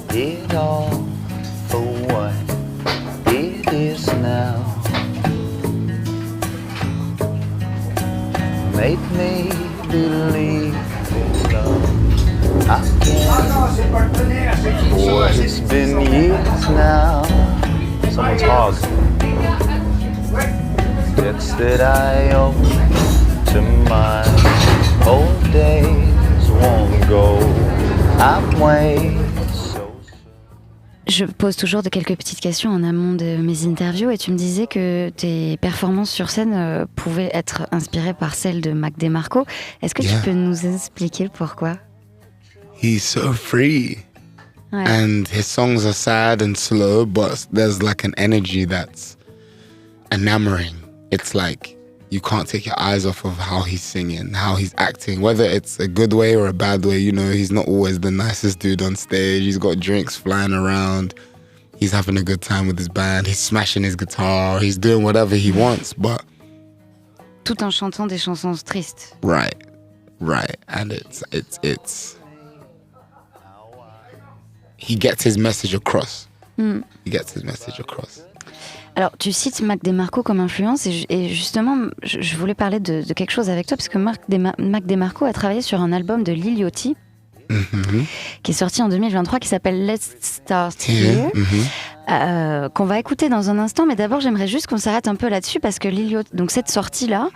it all for what it is now. Made me believe in love. I can. Boy, it's been years now. Someone's hog. Debts that I owe to my old days won't go. I'm way so. Je pose toujours quelques petites questions en amont de mes interviews et tu me disais que tes performances sur scène pouvaient être inspirées par celles de Mac DeMarco. Est-ce que tu peux nous expliquer pourquoi? He's so free. Ouais. And his songs are sad and slow, but there's like an energy that's enamoring. It's like you can't take your eyes off of how he's singing, how he's acting, whether it's a good way or a bad way. You know, he's not always the nicest dude on stage. He's got drinks flying around. He's having a good time with his band. He's smashing his guitar. He's doing whatever he wants, but... Tout en chantant des chansons tristes. Right. And it's... He gets his message across. He gets his message across. Alors, tu cites Mac DeMarco comme influence et justement, je voulais parler de quelque chose avec toi parce que Mac DeMarco a travaillé sur un album de Lil Yachty qui est sorti en 2023 qui s'appelle Let's Start Here, qu'on va écouter dans un instant. Mais d'abord, j'aimerais juste qu'on s'arrête un peu là-dessus parce que Lil Yachty, donc cette sortie-là,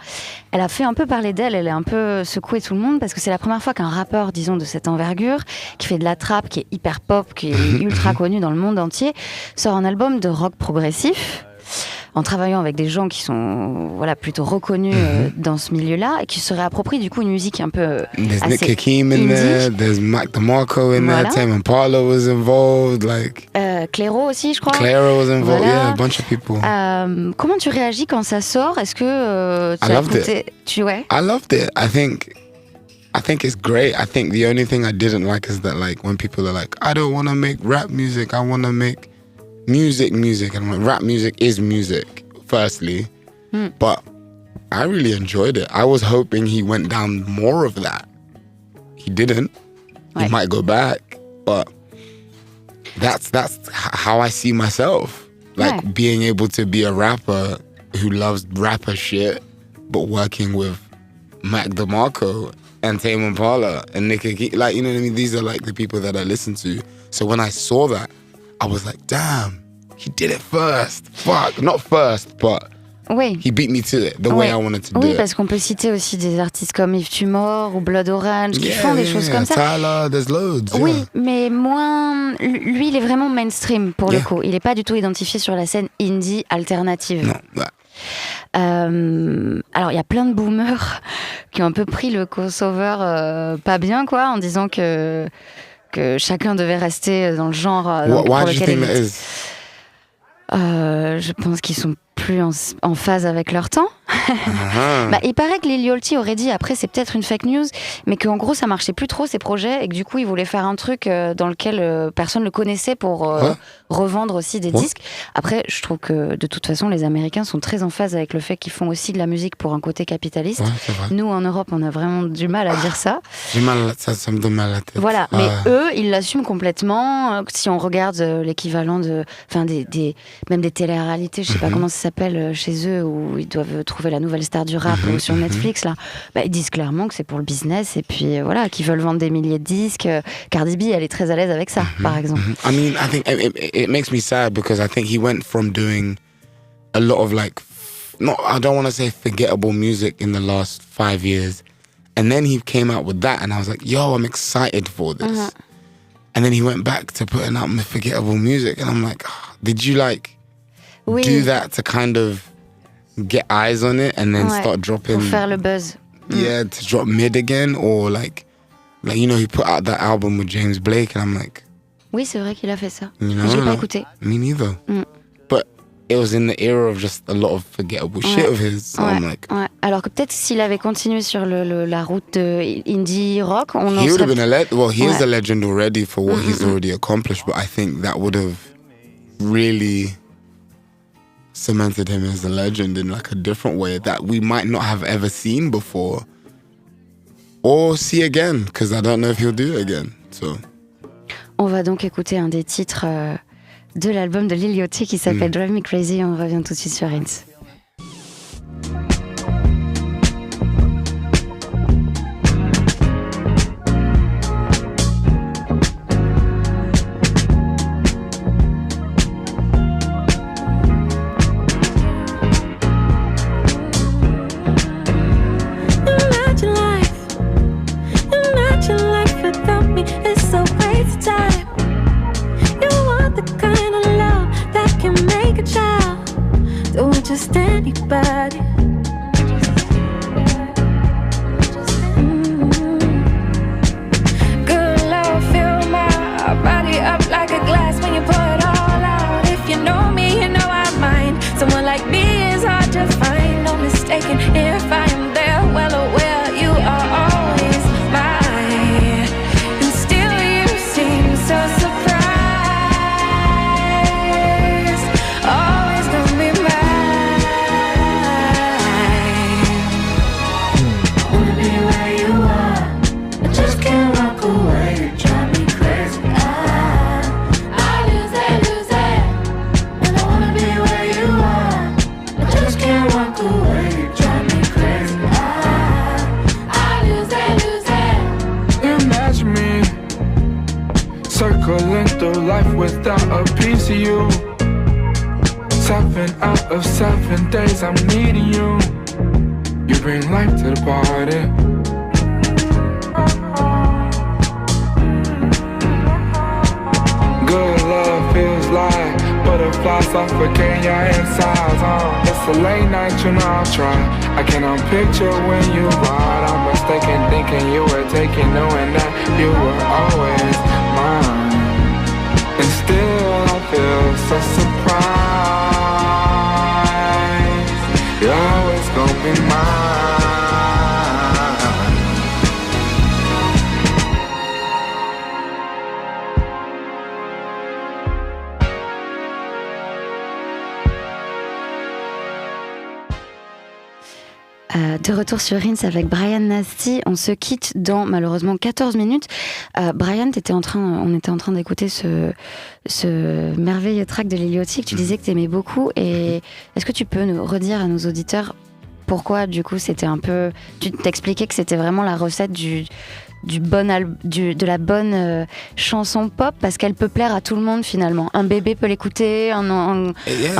elle a fait un peu parler d'elle, elle a un peu secoué tout le monde parce que c'est la première fois qu'un rappeur, disons, de cette envergure, qui fait de la trap, qui est hyper pop, qui est ultra connu dans le monde entier, sort un album de rock progressif en travaillant avec des gens qui sont plutôt reconnus dans ce milieu-là et qui se réapproprient du coup une musique un peu There's assez Nick Hakim in indie. there, there's Mac DeMarco in there, Tame Impala was involved, like... Clairo aussi, je crois. Clairo was involved, yeah, a bunch of people. Comment tu réagis quand ça sort? Est-ce que tu as écouté... I loved it. I think it's great. I think the only thing I didn't like is that like when people are like, I don't want to make rap music, I want to make music. And I'm like, rap music is music, firstly. But I really enjoyed it. I was hoping he went down more of that. He didn't. He might go back, but that's how I see myself. Like being able to be a rapper who loves rapper shit, but working with Mac DeMarco and Tame Impala and Nick Hakim. Like, you know what I mean? These are like the people that I listen to. So when I saw that, I was like, damn, he did it first. Fuck, not first, but Oui. He beat me to it, the way I wanted to do it. Oui, parce qu'on peut citer aussi des artistes comme Yves Tumor ou Blood Orange qui font des choses comme ça. Tyler, there's loads. Oui, mais moins... Lui, il est vraiment mainstream pour le coup. Il n'est pas du tout identifié sur la scène indie alternative. Non, alors, il y a plein de boomers qui ont un peu pris le crossover pas bien, quoi, en disant que chacun devait rester dans le genre pour lequel il est. Je pense qu'ils sont plus en phase avec leur temps. Il paraît que Lil Yachty aurait dit, après c'est peut-être une fake news, mais qu'en gros ça marchait plus trop ces projets et que du coup il voulait faire un truc dans lequel personne le connaissait pour revendre aussi des disques. Après je trouve que de toute façon les Américains sont très en phase avec le fait qu'ils font aussi de la musique pour un côté capitaliste. Nous en Europe on a vraiment du mal à dire ça. Ça me donne mal à la tête. Voilà, mais eux ils l'assument complètement. Si on regarde l'équivalent même des télé-réalités, je sais pas comment ça s'appelle chez eux, où ils doivent trouver la nouvelle star du rap ou sur Netflix là, ils disent clairement que c'est pour le business et puis voilà, qu'ils veulent vendre des milliers de disques. Cardi B elle est très à l'aise avec ça par exemple. I mean, I think it makes me sad because I think he went from doing a lot of I don't want to say forgettable music in the last 5 years, and then he came out with that and I was like, yo, I'm excited for this. And then he went back to putting out forgettable music and I'm like, did you do that to kind of get eyes on it and then start dropping... Pour faire le buzz. Yeah, to drop mid again, or he put out that album with James Blake and I'm like... Oui, c'est vrai qu'il a fait ça. Je l'ai pas écouté. Me neither. But it was in the era of just a lot of forgettable shit of his. So I'm like... Alors que peut-être s'il avait continué sur la route de indie rock, on he would have been he is a legend already for what he's already accomplished, but I think that would have really cemented him as a legend in a different way that we might not have ever seen before or see again, because I don't know if he'll do it again. So. On va donc écouter un des titres de l'album de Lil Yachty qui s'appelle Drive Me Crazy. On revient tout de suite sur Rinse. Just anybody. Good love, fill my body up like a glass when you pour it all out. If you know me, you know I mind. Someone like me is hard to find. No mistaking if I am there, well aware you are always mine. And still you seem so surprised. Always gonna be mine. Circling through life without a piece of you. 7 out of 7 days I'm needing you. You bring life to the party. Good love feels like butterflies suffocating your insides. It's a late night, you know I'll try. I cannot picture when you ride. I'm mistaken thinking you were taking, knowing that you were always mine. And still I feel so surprised. You're always gonna be mine. De retour sur Rinse avec Bryan Nasty, on se quitte dans malheureusement 14 minutes. Bryan, on était en train d'écouter ce merveilleux track de Lil Yachty que tu disais que tu aimais beaucoup. Et est-ce que tu peux nous redire à nos auditeurs pourquoi du coup c'était un peu... Tu t'expliquais que c'était vraiment la recette de la bonne chanson pop parce qu'elle peut plaire à tout le monde finalement. Un bébé peut l'écouter, un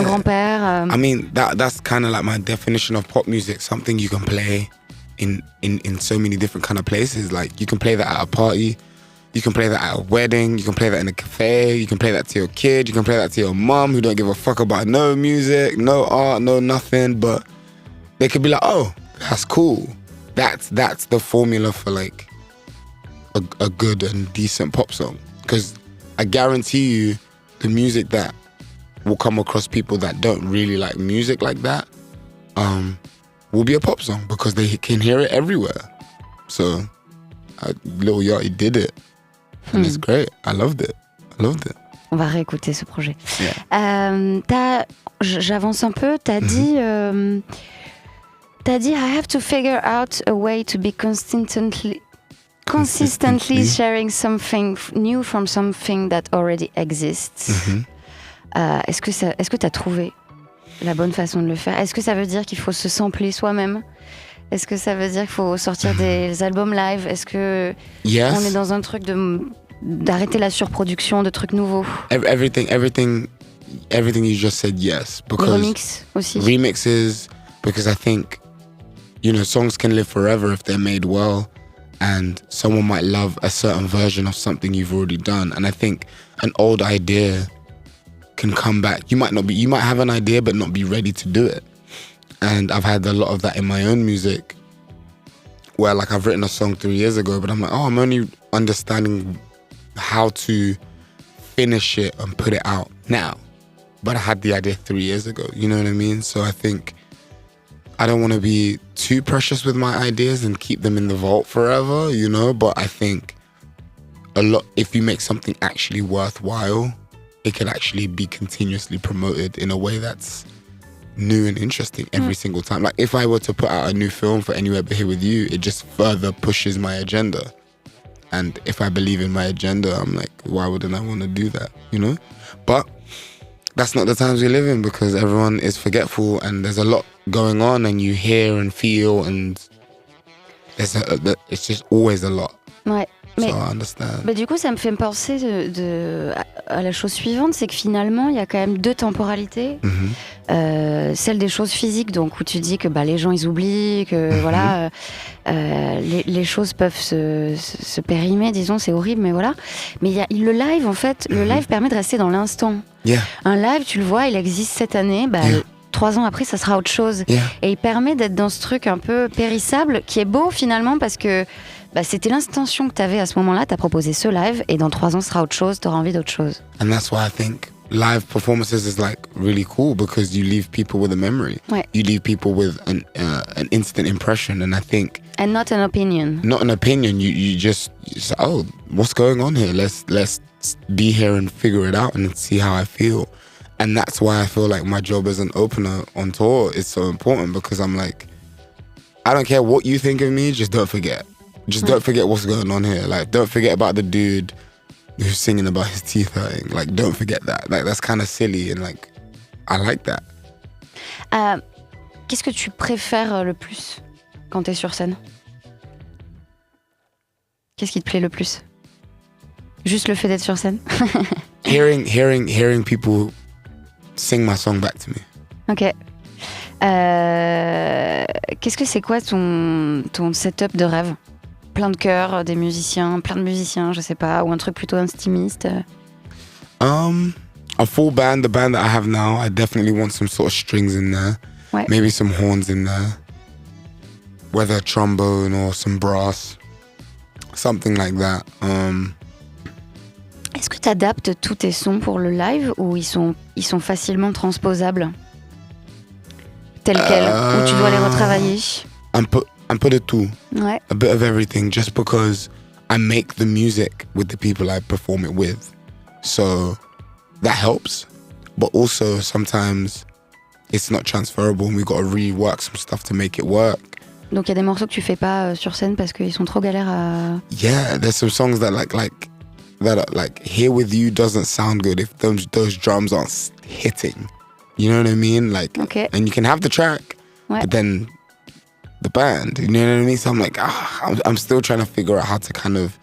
grand-père. I mean, that's kind of like my definition of pop music. Something you can play in so many different kind of places. Like you can play that at a party, you can play that at a wedding, you can play that in a cafe, you can play that to your kid, you can play that to your mom who don't give a fuck about no music, no art, no nothing, but they could be like, oh, that's cool. That's the formula for like a good and decent pop song. Because I guarantee you the music that will come across people that don't really like music like that will be a pop song because they can hear it everywhere. So Lil Yachty did it and it's great. I loved it. On va réécouter ce projet. J'avance un peu, t'as dit I have to figure out a way to be consistently sharing something new from something that already exists. Est-ce que tu as trouvé la bonne façon de le faire? Est-ce que ça veut dire qu'il faut se sampler soi-même? Est-ce que ça veut dire qu'il faut sortir des albums live? Est-ce que on est dans un truc d'arrêter la surproduction de trucs nouveaux? Everything you just said, yes. Because remix aussi. Remixes, because I think, songs can live forever if they're made well. And someone might love a certain version of something you've already done. And I think an old idea can come back. You might have an idea but not be ready to do it. And I've had a lot of that in my own music where like I've written a song 3 years ago, but I'm like, I'm only understanding how to finish it and put it out now. But I had the idea 3 years ago, you know what I mean? So I think I don't want to be too precious with my ideas and keep them in the vault forever, but I think if you make something actually worthwhile, it can actually be continuously promoted in a way that's new and interesting every single time. Like if I were to put out a new film for Anywhere But Here With You, it just further pushes my agenda. And if I believe in my agenda, I'm like, why wouldn't I want to do that, But that's not the times we live in because everyone is forgetful and there's a lot going on and you hear and feel and it's just always a lot. Ouais. So I understand. Mais du coup, ça me fait penser à la chose suivante, c'est que finalement, il y a quand même deux temporalités. Celle des choses physiques, donc où tu dis que les gens ils oublient, que voilà, les choses peuvent se périmer, disons, c'est horrible, mais voilà. Mais il y a le live, en fait, le live permet de rester dans l'instant. Yeah. Un live, tu le vois, il existe cette année, 3 ans après, ça sera autre chose. Yeah. Et il permet d'être dans ce truc un peu périssable, qui est beau finalement, parce que c'était l'intention que tu avais à ce moment-là, tu as proposé ce live, et dans 3 ans, ce sera autre chose, tu auras envie d'autre chose. And that's why I think live performances is like really cool, because you leave people with a memory. Ouais. You leave people with an instant impression, and I think... And not an opinion. Not an opinion, you just say, oh, what's going on here? Let's be here and figure it out and see how I feel. And that's why I feel like my job as an opener on tour is so important, because I'm like, I don't care what you think of me, just don't forget. Just don't forget what's going on here. Like, don't forget about the dude who's singing about his teeth hurting. Like, don't forget that. Like, that's kind of silly, and like, I like that. Qu'est-ce que tu préfères le plus quand t'es sur scène? Qu'est-ce qui te plaît le plus? Juste le fait d'être sur scène? Hearing people sing my song back to me. Ok. Qu'est-ce que c'est quoi ton setup de rêve? Plein de chœurs, des musiciens, plein de musiciens, je sais pas, ou un truc plutôt intimiste? A full band, the band that I have now, I definitely want some sort of strings in there. Ouais. Maybe some horns in there. Whether trombone or some brass. Something like that. Est-ce que tu adaptes tous tes sons pour le live ou ils sont facilement transposables tels quels, ou tu dois les retravailler? Un peu de tout. Ouais. A bit of everything, just because I make the music with the people I perform it with. So that helps. But also sometimes it's not transferable and we've got to rework some stuff to make it work. Donc il y a des morceaux que tu fais pas sur scène parce qu'ils sont trop galères à... Yeah, there's some songs that like Here With You doesn't sound good if those drums aren't hitting. You know what I mean? Like, okay. And you can have the track, ouais. but then the band. You know what I mean? So I'm like, I'm still trying to figure out how to kind of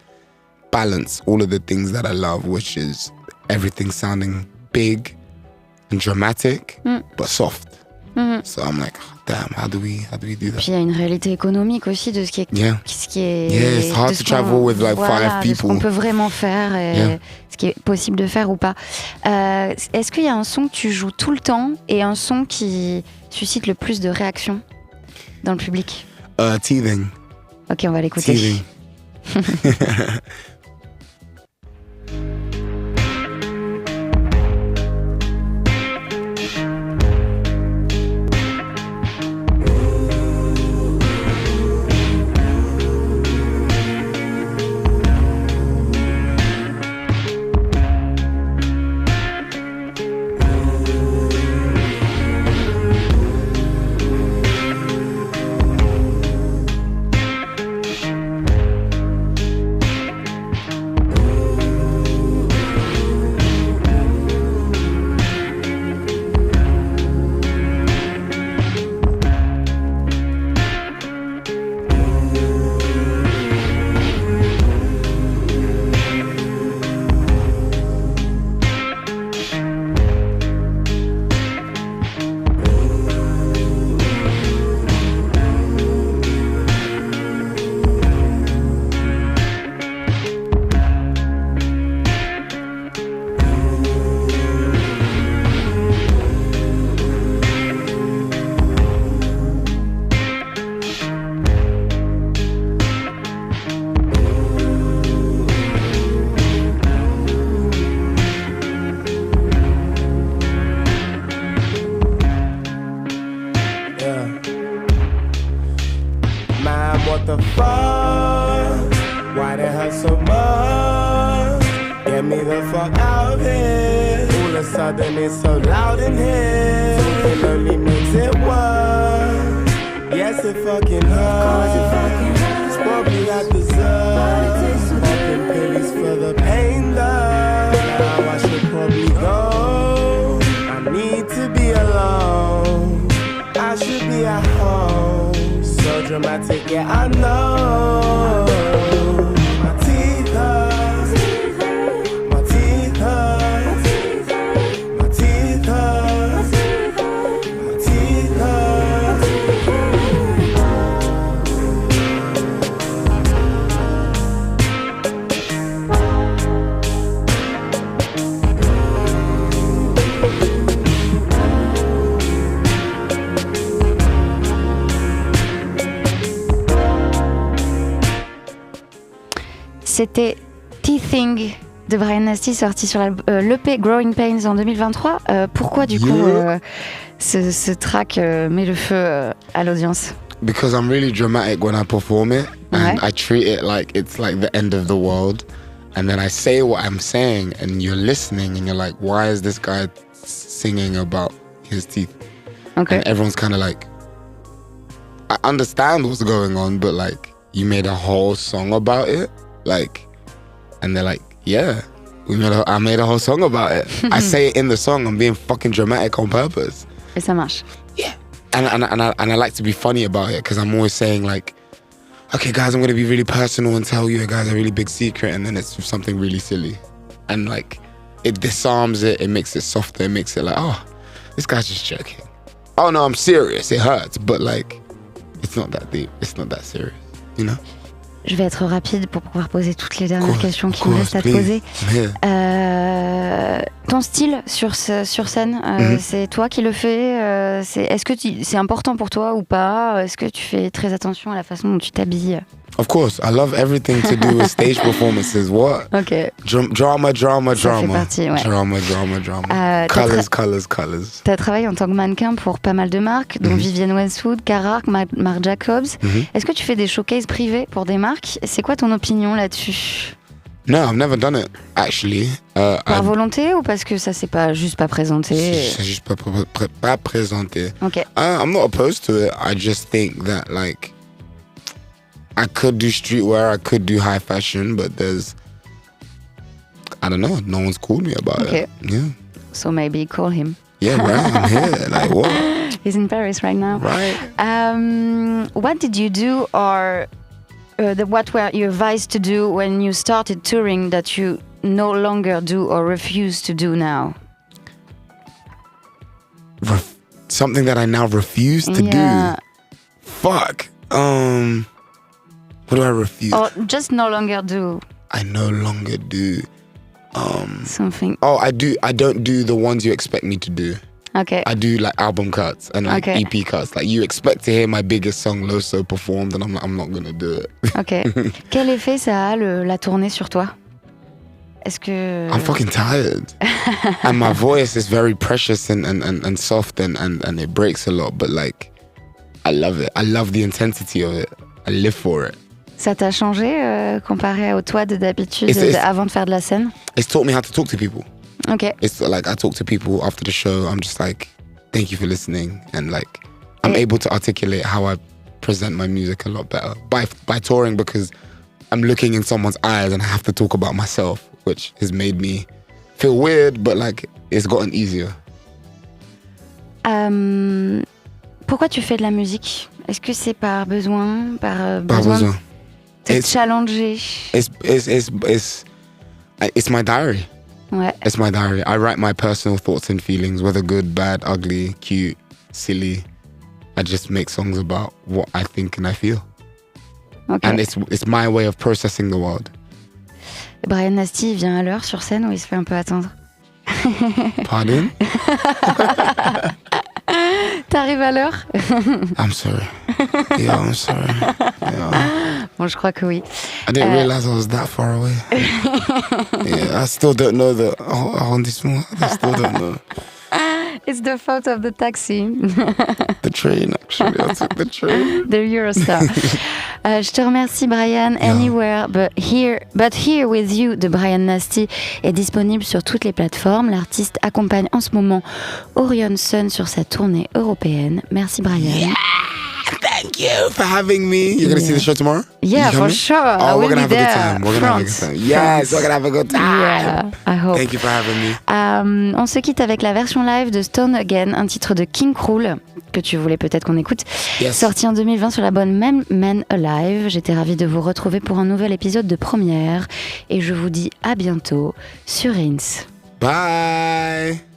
balance all of the things that I love, which is everything sounding big and dramatic, but soft. So I'm like, damn, how do we do that? Puis il y a une réalité économique aussi de ce qui est, Yeah, it's hard to travel with like 5 people. Ce qu'on peut vraiment faire et ce qui est possible de faire ou pas. Est-ce qu'il y a un son que tu joues tout le temps et un son qui suscite le plus de réactions dans le public? Teething. Ok, on va l'écouter. Teething. what the fuck? Why they hurt so much? Get me the fuck out of here. All of a sudden it's so loud in here. It only makes it worse. Yes, it fucking hurts. It's probably not deserved. Popping pills for the pain, love. Now I should probably go. I need to be alone. I should be at home. So dramatic, yeah, I know. My teeth hurt. My teeth hurt. My teeth hurt. My teeth hurt. C'était Teething de Bryan Nasty, sorti sur l'EP Growing Pains en 2023. Pourquoi du coup ce track met le feu à l'audience? Because I'm really dramatic when I perform it, and I treat it like it's like the end of the world, and then I say what I'm saying, and you're listening, and you're like, why is this guy singing about his teeth? Okay. And everyone's kind of like, I understand what's going on, but like, you made a whole song about it, like, and they're like, yeah, I made a whole song about it. I say it in the song, I'm being fucking dramatic on purpose. Et ça marche. Yeah. And I like to be funny about it, because I'm always saying like, okay guys, I'm going to be really personal and tell you guys a really big secret, and then it's something really silly. And like, it disarms it, it makes it softer, it makes it like, oh, this guy's just joking. Oh no, I'm serious, it hurts, but like, it's not that deep, it's not that serious, you know? Je vais être rapide pour pouvoir poser toutes les dernières questions qui me restent à te poser. Ton style sur scène, c'est toi qui le fais? Est-ce que c'est important pour toi ou pas? Est-ce que tu fais très attention à la façon dont tu t'habilles? Of course, I love everything to do with stage performances. What? Okay. Drama. Ça fait partie, ouais. Drama. Colors. T'as travaillé en tant que mannequin pour pas mal de marques, dont Vivienne Westwood, Carhartt, Marc Jacobs. Est-ce que tu fais des showcases privés pour des marques? C'est quoi ton opinion là-dessus? No, I've never done it, actually. Par volonté ou parce que ça s'est juste pas présenté? C'est juste pas présenté. Okay. I'm not opposed to it. I just think that like, I could do streetwear, I could do high fashion, but I don't know, no one's called me about it. Yeah. So maybe call him. Yeah, right, I'm here, like what? He's in Paris right now. Right. What did you do, or what were your advice to do when you started touring that you no longer do or refuse to do now? Something that I now refuse to do? Fuck. What do I refuse? Or just no longer do? I no longer do. Something. Oh, I do. I don't do the ones you expect me to do. Okay. I do like album cuts and like EP cuts. Like you expect to hear my biggest song Loso performed, and I'm not gonna do it. Ok. Quel effet ça a la tournée sur toi? Est-ce que I'm fucking tired, and my voice is very precious and soft and it breaks a lot. But like, I love it. I love the intensity of it. I live for it. Ça t'a changé comparé au toi d'habitude avant de faire de la scène? It's taught me how to talk to people. Okay. It's like I talk to people after the show. I'm just like, thank you for listening, and like I'm able to articulate how I present my music a lot better by touring, because I'm looking in someone's eyes and I have to talk about myself, which has made me feel weird, but like it's gotten easier. Pourquoi tu fais de la musique? Est-ce que c'est par besoin, par besoin de te challenger? It's my diary. Ouais. It's my diary. I write my personal thoughts and feelings, whether good, bad, ugly, cute, silly. I just make songs about what I think and I feel. Okay. And it's my way of processing the world. Bryan Nasty vient à l'heure sur scène ou il se fait un peu attendre? Pardon? T'arrives à l'heure? I'm sorry. Yeah, I'm sorry. Yeah. Bon, je crois que oui. I didn't realize I was that far away. Yeah, I still don't know the arrondissement. I still don't know. It's the fault of the taxi. The train, actually. I took the train. The Eurostar. Je te remercie, Bryan. Yeah. Anywhere but here with you de Bryan Nasty est disponible sur toutes les plateformes. L'artiste accompagne en ce moment Orion Sun sur sa tournée européenne. Merci, Bryan. Yeah. Thank you for having me. You're going to see the show tomorrow? Yeah, for sure. Oh, we're going to have a good time. We're going to have a good time. Yes, we're going to have a good time. Yeah, I hope. Thank you for having me. On se quitte avec la version live de Stone Again, un titre de King Krul que tu voulais peut-être qu'on écoute. Yes. Sorti en 2020 sur la bonne Man Alive. J'étais ravie de vous retrouver pour un nouvel épisode de Première. Et je vous dis à bientôt sur Rinse. Bye.